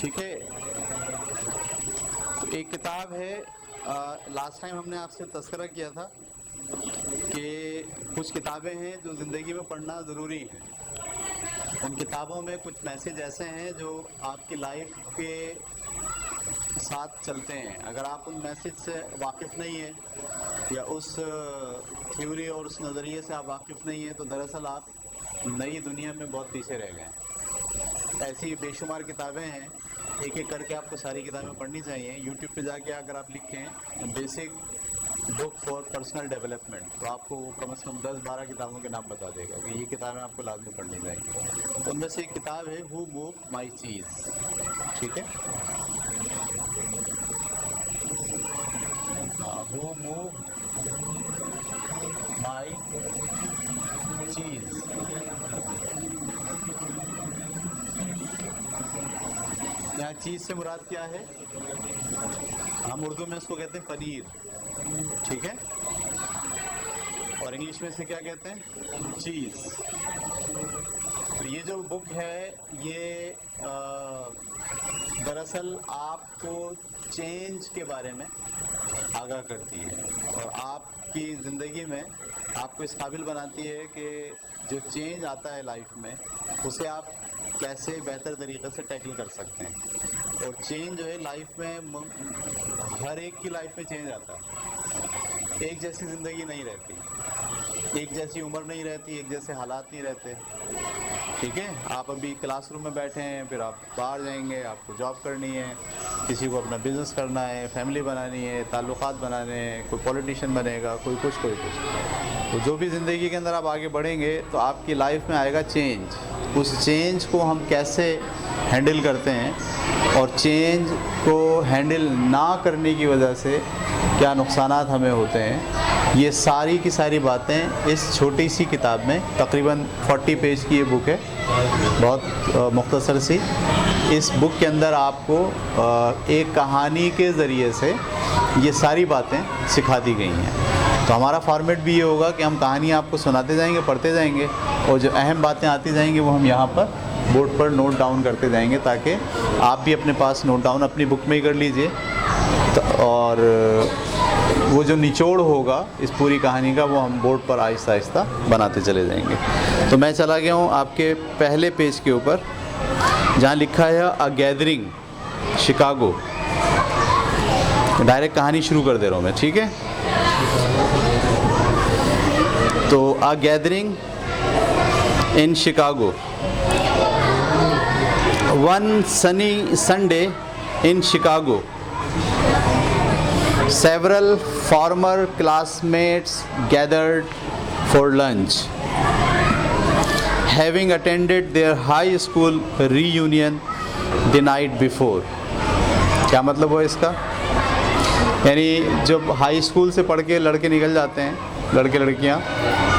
ठीक है। एक किताब है, लास्ट टाइम हमने आपसे तज़किरा किया था कि कुछ किताबें हैं जो ज़िंदगी में पढ़ना ज़रूरी है। उन किताबों में कुछ मैसेज ऐसे हैं जो आपकी लाइफ के साथ चलते हैं। अगर आप उन मैसेज से वाकिफ़ नहीं हैं या उस थ्योरी और उस नज़रिए से आप वाकिफ़ नहीं हैं तो दरअसल आप नई दुनिया में बहुत पीछे रह गए हैं। ऐसी बेशुमार किताबें हैं, एक एक करके आपको सारी किताबें पढ़नी चाहिए। यूट्यूब पे जाके अगर आप लिखें basic book for personal development तो आपको कम से कम 10-12 किताबों के नाम बता देगा कि ये किताबें आपको लाजमी पढ़नी चाहिए। तो उनमें से एक किताब है हु मूव माई चीज़। ठीक है, हु मूव माई चीज़। यहाँ चीज़ से मुराद क्या है? हम उर्दू में इसको कहते हैं पनीर। ठीक है, और इंग्लिश में से क्या कहते हैं? चीज़। तो ये जो बुक है ये दरअसल आपको चेंज के बारे में आगाह करती है और आपकी ज़िंदगी में आपको इस काबिल बनाती है कि जो चेंज आता है लाइफ में उसे आप कैसे बेहतर तरीक़े से टैकल कर सकते हैं। और चेंज जो है लाइफ में, हर एक की लाइफ में चेंज आता है। एक जैसी ज़िंदगी नहीं रहती, एक जैसी उम्र नहीं रहती, एक जैसे हालात नहीं रहते। ठीक है, आप अभी क्लासरूम में बैठे हैं, फिर आप बाहर जाएंगे, आपको जॉब करनी है, किसी को अपना बिज़नेस करना है, फैमिली बनानी है, ताल्लुकात बनाने हैं, कोई पॉलिटिशियन बनेगा, कोई कुछ। तो जो भी ज़िंदगी के अंदर आप आगे बढ़ेंगे तो आपकी लाइफ में आएगा चेंज। उस चेंज को हम कैसे हैंडल करते हैं और चेंज को हैंडल ना करने की वजह से क्या नुकसानात हमें होते हैं, ये सारी की सारी बातें इस छोटी सी किताब में, तकरीबन 40 पेज की ये बुक है, बहुत मुख्तसर सी। इस बुक के अंदर आपको एक कहानी के ज़रिए से ये सारी बातें सिखा दी गई हैं। तो हमारा फॉर्मेट भी ये होगा कि हम कहानी आपको सुनाते जाएंगे, पढ़ते जाएंगे, और जो अहम बातें आती जाएंगी वो हम यहाँ पर बोर्ड पर नोट डाउन करते जाएंगे, ताकि आप भी अपने पास नोट डाउन अपनी बुक में ही कर लीजिए। तो और वो जो निचोड़ होगा इस पूरी कहानी का वो हम बोर्ड पर आहिस्ता आहिस्ता बनाते चले जाएंगे। तो मैं चला गया हूँ आपके पहले पेज के ऊपर, जहाँ लिखा है अ गैदरिंग शिकागो। डायरेक्ट कहानी शुरू कर दे रहा हूँ मैं, ठीक है। तो अ gathering in Chicago. One sunny Sunday in Chicago, several former classmates gathered for lunch, having attended their high school reunion the night before. क्या मतलब हुआ इसका? यानी जब हाई स्कूल से पढ़ के लड़के निकल जाते हैं, लड़के लड़कियां,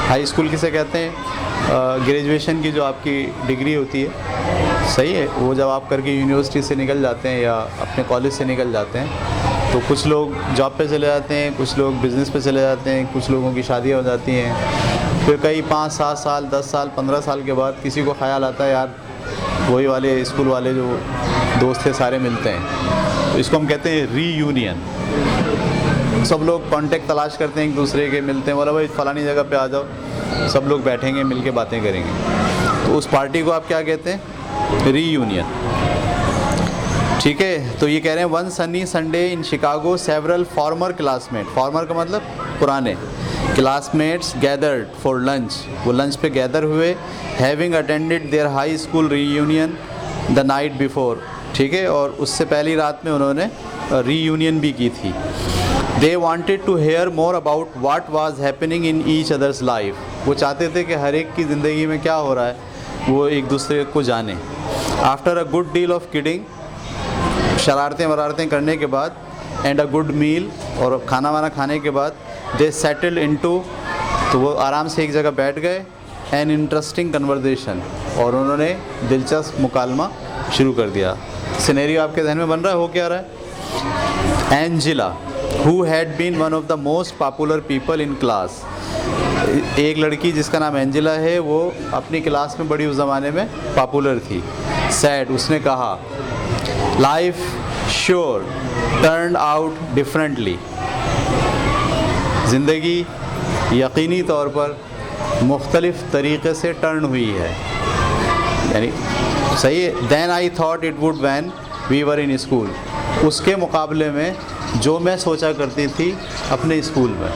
हाई स्कूल किसे कहते हैं? ग्रेजुएशन की जो आपकी डिग्री होती है, सही है, वो जब आप करके यूनिवर्सिटी से निकल जाते हैं या अपने कॉलेज से निकल जाते हैं तो कुछ लोग जॉब पे चले जाते हैं, कुछ लोग बिज़नेस पे चले जाते हैं, कुछ लोगों की शादियाँ हो जाती हैं। फिर कई 5-7 साल, 10 साल, 15 साल के बाद किसी को ख़्याल आता है यार वही वाले स्कूल वाले जो दोस्त थे सारे मिलते हैं। तो इसको हम कहते हैं रीयूनियन। सब लोग कांटेक्ट तलाश करते हैं, एक दूसरे के मिलते हैं, बोला भाई फ़लानी जगह पे आ जाओ, सब लोग बैठेंगे, मिल के बातें करेंगे। तो उस पार्टी को आप क्या कहते हैं? रीयूनियन। ठीक है, तो ये कह रहे हैं one sunny Sunday in Chicago several former classmate, former का मतलब पुराने, क्लासमेट्स गैदर्ड फॉर लंच, वो लंच पे गैदर हुए, having attended their high school reunion the night before. ठीक है, और उससे पहली रात में उन्होंने रीयूनियन भी की थी। They wanted to hear more about what was happening in each other's life, वो चाहते थे कि हर एक की ज़िंदगी में क्या हो रहा है वो एक दूसरे को जाने। After a good deal of kidding, शरारतें वरारतें करने के बाद, एंड अ गुड मील, और खाना वाना खाने के बाद, दे सेटल्ड इनटू, तो वो आराम से एक जगह बैठ गए, एन इंटरेस्टिंग कन्वर्जेशन, और उन्होंने दिलचस्प मुकालमा शुरू कर दिया। सिनेरियो आपके जहन में बन रहा है, हो क्या रहा है? Angela who had been one of the most popular people in class, एक लड़की जिसका नाम एंजिला है वो अपनी क्लास में बड़ी उस ज़माने में पॉपुलर थी। सैड, उसने कहा life sure turn out differently, ज़िंदगी यकीनी तौर पर मुख्तलिफ़ तरीक़े से टर्न हुई है, यानी सही है। Then I thought it would when we were in school, उसके मुकाबले में जो मैं सोचा करती थी अपने स्कूल में,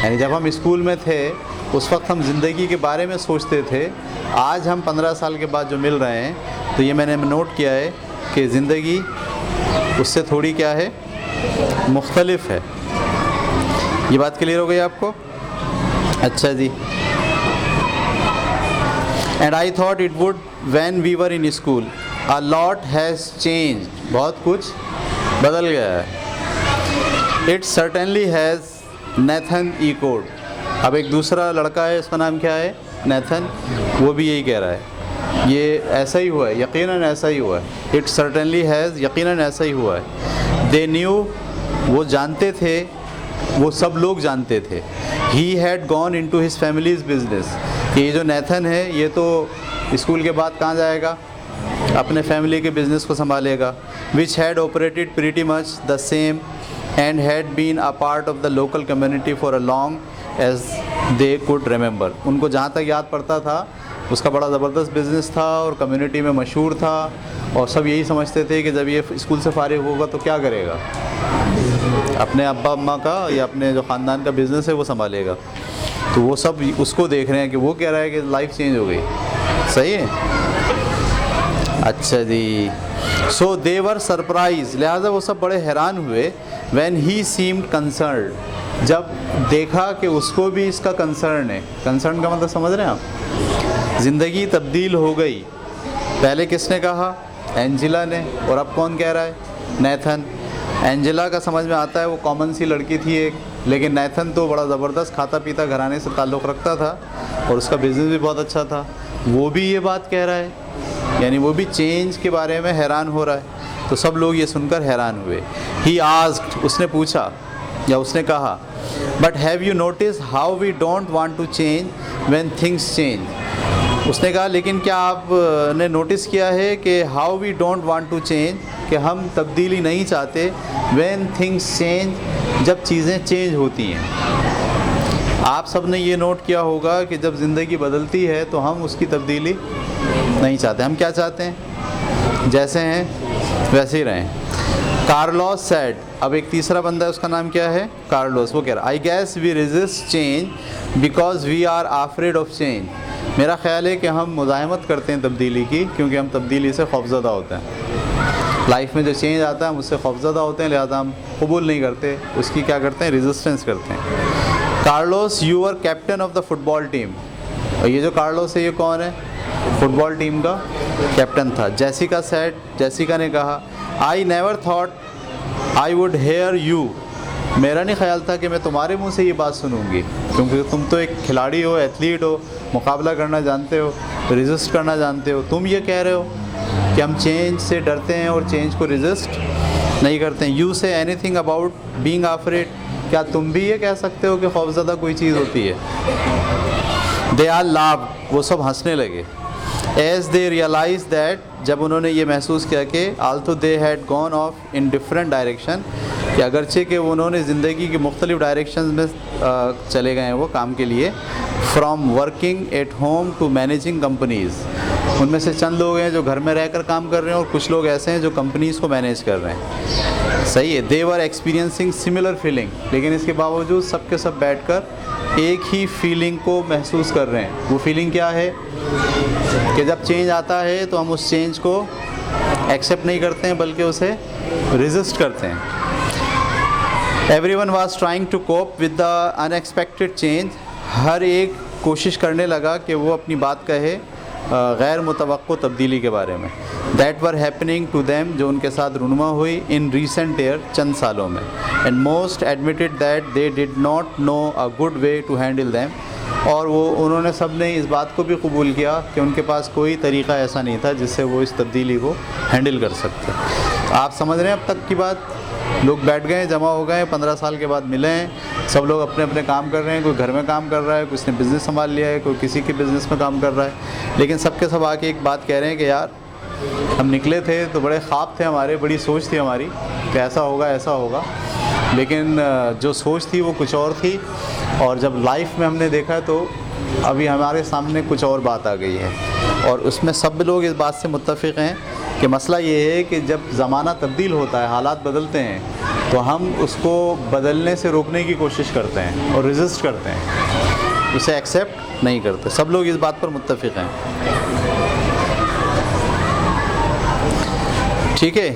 यानी जब हम स्कूल में थे उस वक्त हम ज़िंदगी के बारे में सोचते थे। आज हम 15 साल के बाद जो मिल रहे हैं तो ये मैंने नोट किया है कि ज़िंदगी उससे थोड़ी क्या है, मुख्तलिफ है। ये बात क्लियर हो गई आपको? अच्छा जी। And I thought it would when we were in school, a lot has change, बहुत कुछ बदल गया है। It certainly has, Nathan echoed. अब एक दूसरा लड़का है, इसका नाम क्या है, नेथन, वो भी यही कह रहा है, ये ऐसा ही हुआ है, यकीनन ऐसा ही हुआ है। इट सर्टेनली हैज़, यकीनन ऐसा ही हुआ है। दे न्यू, वो जानते थे, वो सब लोग जानते थे। He had gone into his family's business, कि ये जो नेथन है ये तो स्कूल के बाद कहाँ जाएगा, अपने फैमिली के बिज़नेस को संभालेगा। Which had operated pretty much the same and had been a part of the local community for a long as they could remember. उनको जहाँ तक याद पड़ता था उसका बड़ा ज़बरदस्त बिज़नेस था और कम्युनिटी में मशहूर था, और सब यही समझते थे कि जब ये स्कूल से फारिग होगा तो क्या करेगा, अपने अब्बा अम्मा का या अपने जो ख़ानदान का बिज़नेस है वो संभालेगा। तो वो सब उसको देख रहे हैं कि वो कह रहा है कि लाइफ चेंज हो गई। सही है, अच्छा जी। सो दे वर सरप्राइज, लिहाजा वो सब बड़े हैरान हुए। व्हेन ही सीम्ड कंसर्न, जब देखा कि उसको भी इसका कंसर्न है। कंसर्न का मतलब समझ रहे हैं आप? ज़िंदगी तब्दील हो गई। पहले किसने कहा, एंजिला ने, और अब कौन कह रहा है, नेथन। एंजिला का समझ में आता है, वो कॉमन सी लड़की थी एक, लेकिन नेथन तो बड़ा ज़बरदस्त खाता पीता घराने से ताल्लुक़ रखता था और उसका बिज़नेस भी बहुत अच्छा था। वो भी ये बात कह रहा है, यानी वो भी चेंज के बारे में हैरान हो रहा है। तो सब लोग ये सुनकर हैरान हुए। ही आस्क्ड, उसने पूछा या उसने कहा, but have you notice how we don't want to change when things change. उसने कहा, लेकिन क्या आपने नोटिस किया है कि how we don't want to change, कि हम तब्दीली नहीं चाहते, व्हेन थिंग्स चेंज, जब चीज़ें चेंज होती हैं। आप सब ने ये नोट किया होगा कि जब ज़िंदगी बदलती है तो हम उसकी तब्दीली नहीं चाहते। हम क्या चाहते हैं, जैसे हैं वैसे ही रहें। कार्लोस सेड, अब एक तीसरा बंदा है, उसका नाम क्या है, कार्लोस। वो कह रहा, I guess we resist change because we are afraid of change. मेरा ख्याल है कि हम मुज़ाहमत करते हैं तब्दीली की, क्योंकि हम तब्दीली से खौफज़दा होते हैं। लाइफ में जो चेंज आता है हम उससे खौफज़दा होते हैं, लिहाजा हम कबूल नहीं करते, उसकी क्या करते हैं, रेजिस्टेंस करते हैं। Carlos, you are captain of the football team. और ये जो कार्लोस है ये कौन है, फुटबॉल टीम का कैप्टन था। जेसिका सेड, जेसिका ने कहा, I never thought I would hear you. मेरा नहीं ख्याल था कि मैं तुम्हारे मुंह से ये बात सुनूंगी, क्योंकि तुम तो एक खिलाड़ी हो, एथलीट हो, मुकाबला करना जानते हो, रेजिस्ट करना जानते हो। तुम ये कह रहे हो कि हम चेंज से डरते हैं और चेंज को रेजिस्ट नहीं करते हैं। You say anything about being afraid, क्या तुम भी ये कह सकते हो कि खौफज़दा कोई चीज़ होती है। दे आर लाव्ड, वो सब हंसने लगे। एज दे रियलाइज दैट, जब उन्होंने ये महसूस किया कि although they had gone off in different direction, कि अगरचे कि उन्होंने ज़िंदगी के मुख्तलिफ़ डायरेक्शन में चले गए हैं वो काम के लिए। From working at home to managing companies, उनमें से चंद लोग हैं जो घर में रहकर काम कर रहे हैं और कुछ लोग ऐसे हैं जो कंपनीज़ को मैनेज कर रहे हैं। सही है। दे वर एक्सपीरियंसिंग सिमिलर फीलिंग, लेकिन इसके बावजूद सब के सब बैठकर एक ही फीलिंग को महसूस कर रहे हैं। वो फीलिंग क्या है कि जब चेंज आता है तो हम उस चेंज को एक्सेप्ट नहीं करते हैं बल्कि उसे रेजिस्ट करते हैं। Everyone was trying to cope with the unexpected change, हर एक कोशिश करने लगा कि वो अपनी बात कहे गैर मुतवक्को तब्दीली के बारे में। That were happening to them, जो उनके साथ रूनुमा हुई इन रीसेंट ईयर, चंद सालों में। And most admitted that they did not know a good way to handle them, और वो उन्होंने सब ने इस बात को भी कबूल किया कि उनके पास कोई तरीक़ा ऐसा नहीं था जिससे वो इस तब्दीली को हैंडल कर सकते। आप समझ रहे हैं अब तक की बात? लोग बैठ गए, जमा हो गए, 15 साल के बाद मिले हैं, सब लोग अपने अपने काम कर रहे हैं। कोई घर में काम कर रहा है, किसी ने बिज़नेस संभाल लिया है, कोई किसी के बिज़नेस में काम कर रहा है, लेकिन सबके सब आके एक बात कह रहे हैं कि यार हम निकले थे तो बड़े ख्वाब थे हमारे, बड़ी सोच थी हमारी कि ऐसा होगा ऐसा होगा, लेकिन जो सोच थी वो कुछ और थी, और जब लाइफ में हमने देखा तो अभी हमारे सामने कुछ और बात आ गई है। और उसमें सब लोग इस बात से मुत्तफ़िक़ हैं कि मसला ये है कि जब ज़माना तब्दील होता है, हालात बदलते हैं, तो हम उसको बदलने से रोकने की कोशिश करते हैं और रेजिस्ट करते हैं, उसे एक्सेप्ट नहीं करते। सब लोग इस बात पर मुत्तफ़िक़ हैं, ठीक है।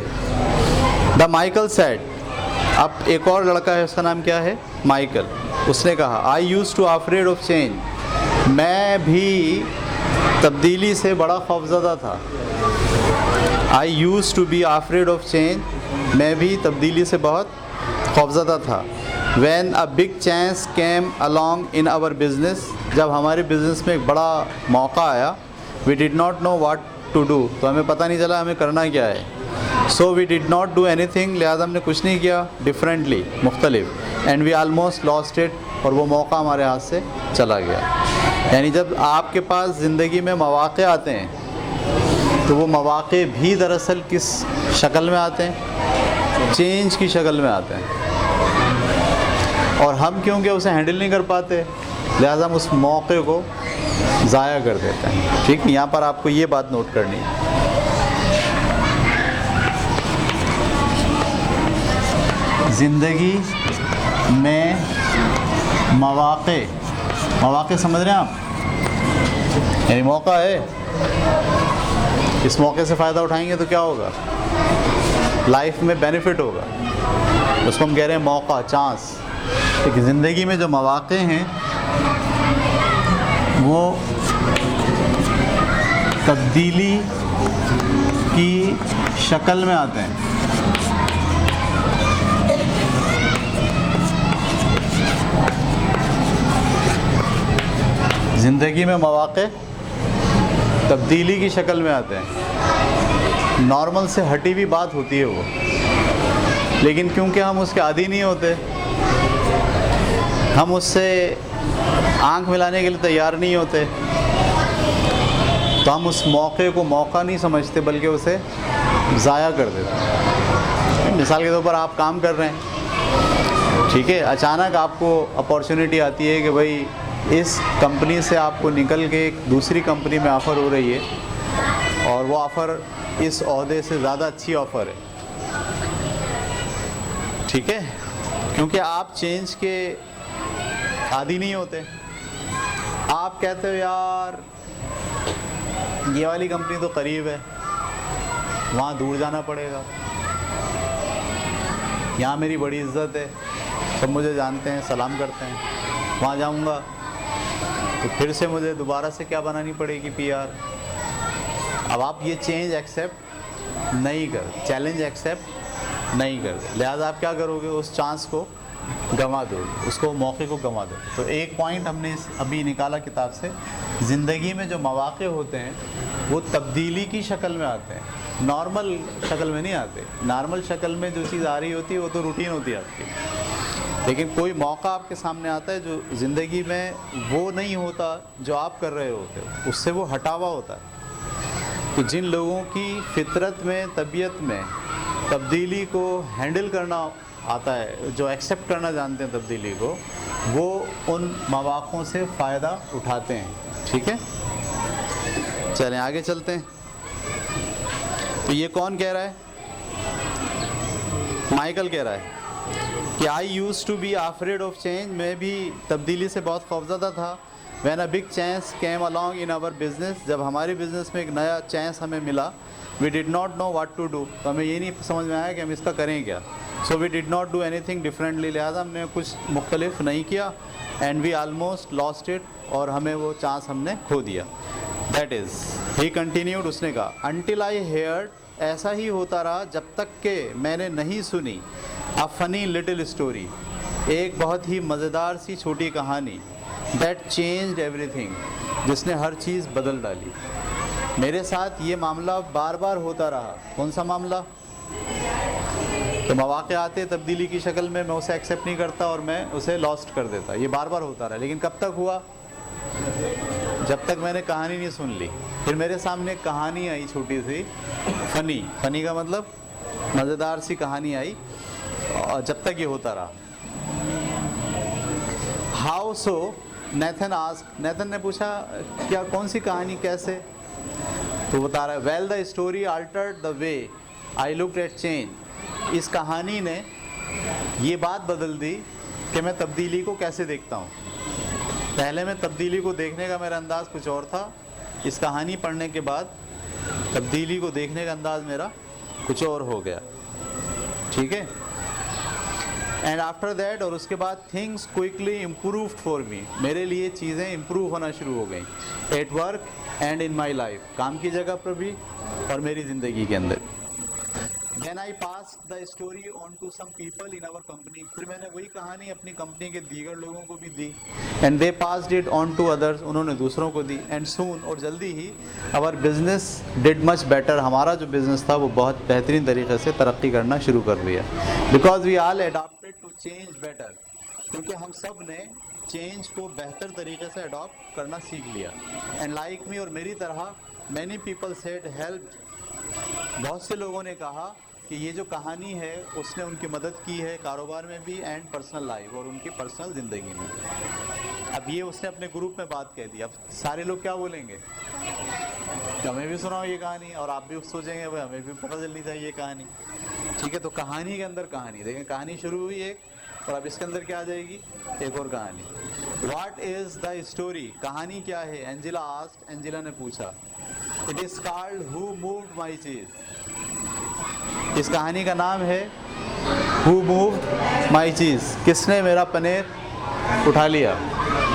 द माइकल सेड, अब एक और लड़का है, उसका नाम क्या है, माइकल। उसने कहा, I used to afraid of change, मैं भी तब्दीली से बड़ा खौफज़दा था। I used to be afraid of change, मैं भी तब्दीली से बहुत खौफज़दा था। When a big chance came along in our business, जब हमारे बिज़नेस में एक बड़ा मौका आया, we did not know what to do, तो हमें पता नहीं चला हमें करना क्या है। So we did not do anything, लिहाजा हमने कुछ नहीं किया differently, मुख्तलिफ, and we almost lost it, और वो मौका हमारे हाथ से चला गया। यानी जब आपके पास ज़िंदगी में मौक़े आते हैं तो वो मौक़े भी दरअसल किस शक्ल में आते हैं, चेंज की शक्ल में आते हैं, और हम क्योंकि उसे हैंडल नहीं कर पाते, लिहाजा हम उस मौके को ज़ाया कर देते हैं। ठीक, यहाँ पर आपको ये बात नोट करनी है। ज़िंदगी में मौक़े समझ रहे हैं आप, यानी मौका है, इस मौके से फ़ायदा उठाएंगे तो क्या होगा, लाइफ में बेनिफिट होगा, उसको हम कह रहे हैं मौका, चांस। लेकिन ज़िंदगी में जो मौक़े हैं वो तब्दीली की शक्ल में आते हैं। ज़िंदगी में मौक़े तब्दीली की शक्ल में आते हैं। नॉर्मल से हटी हुई बात होती है वो, लेकिन क्योंकि हम उसके आदी नहीं होते, हम उससे आंख मिलाने के लिए तैयार नहीं होते, तो हम उस मौके को मौका नहीं समझते बल्कि उसे ज़ाया कर देते हैं। मिसाल के तौर पर आप काम कर रहे हैं, ठीक है, अचानक आपको अपॉर्चुनिटी आती है कि भाई इस कंपनी से आपको निकल के एक दूसरी कंपनी में ऑफ़र हो रही है, और वो ऑफ़र इस ओहदे से ज़्यादा अच्छी ऑफ़र है, ठीक है, क्योंकि आप चेंज के आदी नहीं होते। आप कहते हो यार ये वाली कंपनी तो करीब है, वहाँ दूर जाना पड़ेगा, यहाँ मेरी बड़ी इज़्ज़त है, सब मुझे जानते हैं, सलाम करते हैं, वहाँ जाऊँगा तो फिर से मुझे दोबारा से क्या बनानी पड़ेगी, PR। अब आप ये चेंज एक्सेप्ट नहीं कर, चैलेंज एक्सेप्ट नहीं कर, लिहाजा आप क्या करोगे, उस चांस को गंवा दोगे, उसको मौके को गंवा दो। तो एक पॉइंट हमने अभी निकाला किताब से, ज़िंदगी में जो मौक़े होते हैं वो तब्दीली की शक्ल में आते हैं, नॉर्मल शक्ल में नहीं आते। नॉर्मल शक्ल में जो चीज़ आ रही होती है वो तो रूटीन होती है आपकी, लेकिन कोई मौका आपके सामने आता है जो ज़िंदगी में वो नहीं होता जो आप कर रहे होते हो, उससे वो हटा हुआ होता है। तो जिन लोगों की फितरत में, तबीयत में तब्दीली को हैंडल करना आता है, जो एक्सेप्ट करना जानते हैं तब्दीली को, वो उन मौक़ों से फ़ायदा उठाते हैं। ठीक है, चलें आगे चलते हैं। तो ये कौन कह रहा है, माइकल कह रहा है कि I used to be afraid of change, मैं भी तब्दीली से बहुत खौफज़दा था। When a big chance came along in our business, जब हमारे बिज़नेस में एक नया चांस हमें मिला, we did not know what to do, तो हमें ये नहीं समझ में आया कि हम इसका करें क्या। So we did not do anything differently, लिहाजा हमने कुछ मुख्तलिफ नहीं किया। And we almost lost it, और हमें वो चांस हमने खो दिया। दैट इज़, ही कंटिन्यूड, उसने कहा, अनटिल आई हेयर्ड, ऐसा ही होता रहा जब तक कि मैंने नहीं सुनी, अ फनी लिटिल स्टोरी, एक बहुत ही मज़ेदार सी छोटी कहानी, दैट चेंज्ड एवरीथिंग, जिसने हर चीज़ बदल डाली। मेरे साथ ये मामला बार बार होता रहा। कौन सा मामला? तो मौक़े आते तब्दीली की शक्ल में, मैं उसे एक्सेप्ट नहीं करता और मैं उसे लॉस्ट कर देता। ये बार बार होता रहा, लेकिन कब तक हुआ? जब तक मैंने कहानी नहीं सुन ली। फिर मेरे सामने एक कहानी आई छोटी सी, फनी का मतलब मज़ेदार सी कहानी आई, और जब तक ये होता रहा। हाउ सो, नेथन ने पूछा क्या, कौन सी कहानी, कैसे? तो बता रहा है, well the story Altered the way I looked at change. इस कहानी ने ये बात बदल दी कि मैं तब्दीली को कैसे देखता हूँ। पहले मैं तब्दीली को देखने का मेरा अंदाज़ कुछ और था, इस कहानी पढ़ने के बाद तब्दीली को देखने का अंदाज़ मेरा कुछ और हो गया। ठीक है। एंड आफ्टर दैट, और उसके बाद things quickly improved for me, मेरे लिए चीज़ें इम्प्रूव होना शुरू हो गई। At work and in my life, काम की जगह पर भी और मेरी ज़िंदगी के अंदर। Then I passed the story on to some people in our company. फिर मैंने वही कहानी अपनी कंपनी के दीगर लोगों को भी दी। And they passed it on to others, उन्होंने दूसरों को दी। And soon, और जल्दी ही, our business did much better, हमारा जो बिज़नेस था वो बहुत बेहतरीन तरीके से तरक्की करना शुरू कर लिया। Because we all adapted to change better, क्योंकि हम सब ने चेंज को बेहतर तरीके से अडॉप्ट करना सीख लिया। एंड लाइक मी, और मेरी तरह, मैनी पीपल सेड हेल्प, बहुत से लोगों ने कहा कि ये जो कहानी है उसने उनकी मदद की है कारोबार में भी एंड पर्सनल लाइफ, और उनकी पर्सनल ज़िंदगी में भी। अब ये उसने अपने ग्रुप में बात कह दी, अब सारे लोग क्या बोलेंगे कि हमें भी सुनाओ ये कहानी, और आप भी सोचेंगे भाई हमें भी पता चलनी चाहिए ये कहानी। ठीक है, तो कहानी के अंदर कहानी देखें, कहानी शुरू हुई एक, और अब इसके अंदर क्या आ जाएगी, एक और कहानी। व्हाट इज़ द स्टोरी, कहानी क्या है? एंजिला आस्क्ड, एंजिला ने पूछा। It is called who moved my cheese, इस कहानी का नाम है हु मूव्ड माई चीज़, किसने मेरा पनीर उठा लिया।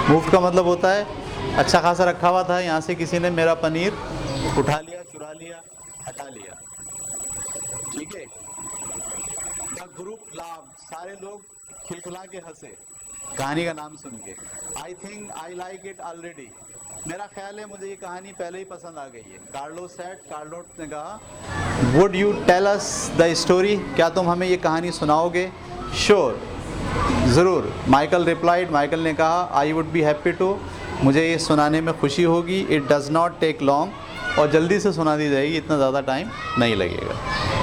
मूव्ड का मतलब होता है अच्छा खासा रखा हुआ था, यहाँ से किसी ने मेरा पनीर उठा लिया, चुरा लिया, हटा लिया। ठीक है। द ग्रुप लाभ, सारे लोग खिलखिला के हंसे कहानी का नाम सुन के। I think I like it already, मेरा ख्याल है मुझे ये कहानी पहले ही पसंद आ गई है। कार्लोट ने कहा, would you tell us the story, क्या तुम हमें ये कहानी सुनाओगे? श्योर, ज़रूर। माइकल रिप्लाइड, माइकल ने कहा, I would be happy to, मुझे ये सुनाने में खुशी होगी। It does not take long, और जल्दी से सुना दी जाएगी, इतना ज़्यादा टाइम नहीं लगेगा।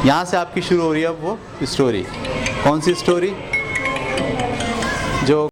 यहाँ से आपकी शुरू हो रही है अब वो स्टोरी। कौन सी स्टोरी?